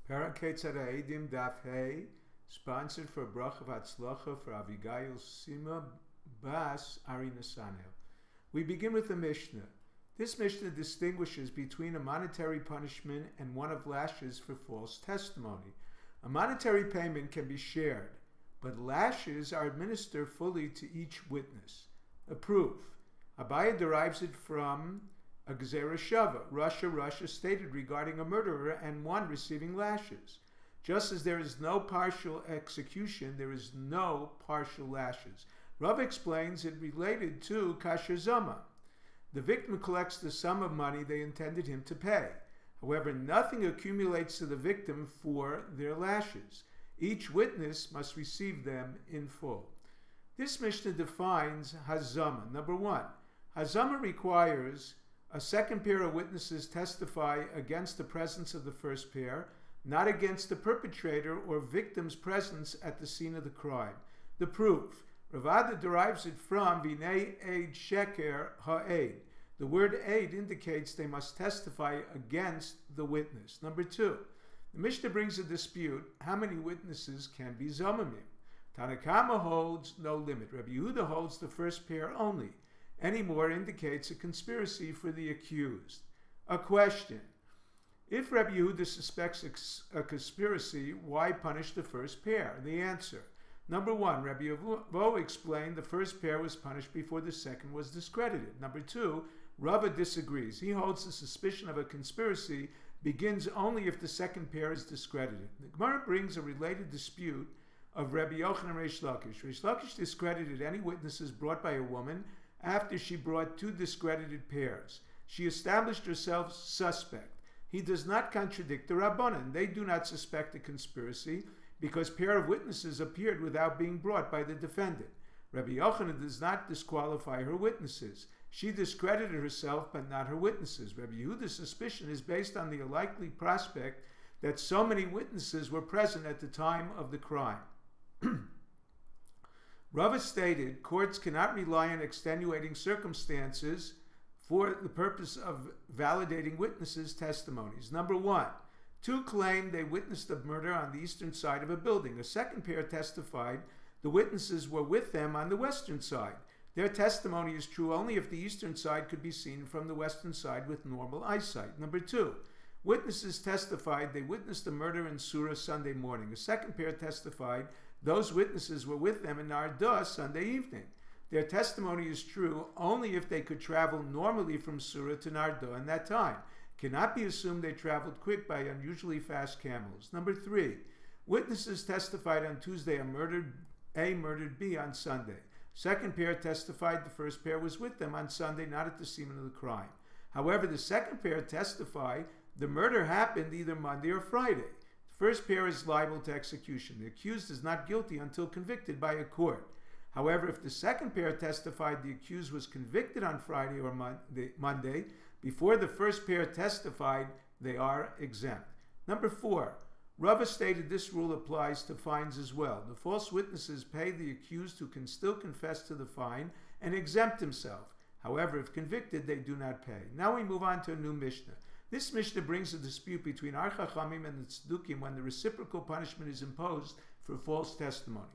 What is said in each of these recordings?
Kיצד, העדים, Daf Hey, sponsored for Bracha V'Hatzlacha for Avigail Sima Bas Ari Nasanel. We begin with the Mishnah. This Mishnah distinguishes between a monetary punishment and one of lashes for false testimony. A monetary payment can be shared, but lashes are administered fully to each witness. A proof. Abaya derives it from a Gezerah Shava, Russia stated regarding a murderer and one receiving lashes. Just as there is no partial execution, there is no partial lashes. Rav explains it related to Kasher Zoma. The victim collects the sum of money they intended him to pay. However, nothing accumulates to the victim for their lashes. Each witness must receive them in full. This Mishnah defines Hazama. Number one, Hazama requires a second pair of witnesses testify against the presence of the first pair, not against the perpetrator or victim's presence at the scene of the crime. The proof. Ravada derives it from Vinei Eid Sheker Ha'ed. The word aid indicates they must testify against the witness. Number two, the Mishnah brings a dispute. How many witnesses can be Zomamim? Tanakama holds no limit. Rabbi Yehuda holds the first pair only. Any more indicates a conspiracy for the accused. A question. If Rabbi Yehuda suspects a conspiracy, why punish the first pair? The answer. Number one, Rabbi Yehuda explained the first pair was punished before the second was discredited. Number two, Rava disagrees. He holds the suspicion of a conspiracy begins only if the second pair is discredited. The Gemara brings a related dispute of Rabbi Yochanan and Reish Lakish. Reish Lakish discredited any witnesses brought by a woman after she brought two discredited pairs. She established herself suspect. He does not contradict the Rabbanan. They do not suspect a conspiracy because pair of witnesses appeared without being brought by the defendant. Rabbi Yochanan does not disqualify her witnesses. She discredited herself but not her witnesses. Rabbi Yehuda's suspicion is based on the likely prospect that so many witnesses were present at the time of the crime. Rava stated courts cannot rely on extenuating circumstances for the purpose of validating witnesses' testimonies. Number one, two claimed they witnessed the murder on the eastern side of a building. A second pair testified the witnesses were with them on the western side. Their testimony is true only if the eastern side could be seen from the western side with normal eyesight. Number two, witnesses testified they witnessed the murder in Surah Sunday morning. A second pair testified those witnesses were with them in Narda Sunday evening. Their testimony is true only if they could travel normally from Surah to Narda in that time. Cannot be assumed they traveled quick by unusually fast camels. Number three, witnesses testified on Tuesday A murdered B on Sunday. Second pair testified the first pair was with them on Sunday, not at the scene of the crime. However, the second pair testified the murder happened either Monday or Friday. The first pair is liable to execution. The accused is not guilty until convicted by a court. However, if the second pair testified the accused was convicted on Friday or Monday, before the first pair testified, they are exempt. Number four, Rava stated this rule applies to fines as well. The false witnesses pay the accused who can still confess to the fine and exempt himself. However, if convicted, they do not pay. Now we move on to a new Mishnah. This Mishnah brings a dispute between Ar Chachamim and the Tzdukim when the reciprocal punishment is imposed for false testimony.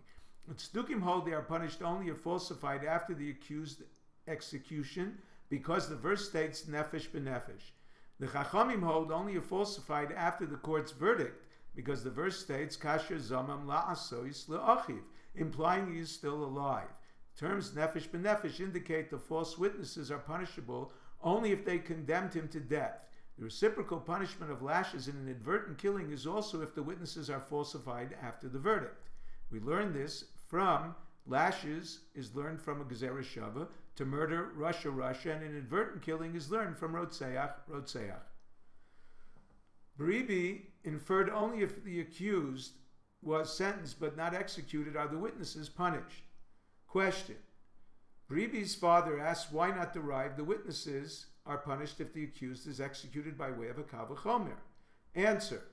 The Tzdukim hold they are punished only if falsified after the accused execution because the verse states nefesh b'nefesh. The Chachamim hold only if falsified after the court's verdict because the verse states kasher zamam la'asois le'achiv, implying he is still alive. Terms nefesh b'nefesh indicate the false witnesses are punishable only if they condemned him to death. The reciprocal punishment of lashes in an inadvertent killing is also if the witnesses are falsified after the verdict. We learn this from lashes is learned from a Gezerah Shava, to murder Russia, and inadvertent killing is learned from Rotzeach. Beribi inferred only if the accused was sentenced but not executed are the witnesses punished. Question. Beribi's father asks why not derive the witnesses are punished if the accused is executed by way of a kal v'chomer. Answer.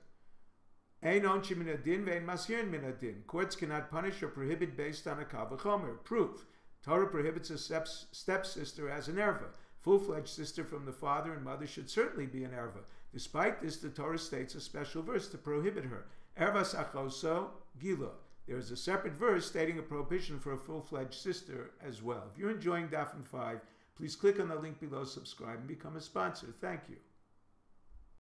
Ein onshim min adin ve'ein mashirin min adin. Courts cannot punish or prohibit based on a kal v'chomer. Proof. Torah prohibits a stepsister as an erva. Full-fledged sister from the father and mother should certainly be an erva. Despite this, the Torah states a special verse to prohibit her. Ervas achoso gila. There is a separate verse stating a prohibition for a full-fledged sister as well. If you're enjoying Daf 5, please click on the link below, subscribe, and become a sponsor. Thank you.